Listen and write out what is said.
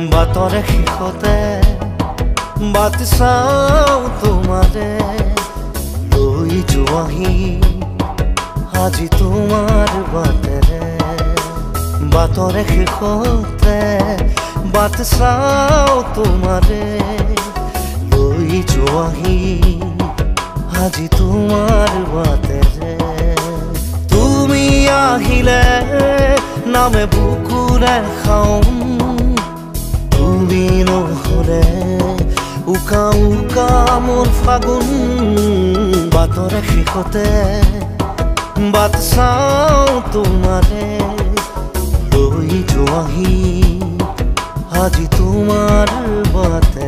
বাতৰে শেষতে বাট চাওঁ তোমাৰে লৈ যোৱাহি আজি তোমাৰ বাটেৰে বাতৰে শেষতে বাট চাওঁ তোমাৰে লৈ যোৱাহি আজি তোমাৰ বাটেৰে তুমি আহিলে নামে বুকুৰে খাওঁ তুমি নহ'লে উকা উকা মোৰ ফাগুন বাতৰে শেষতে বাট চাওঁ তোমাৰে লৈ যোৱাহি আজি তোমাৰ বাটে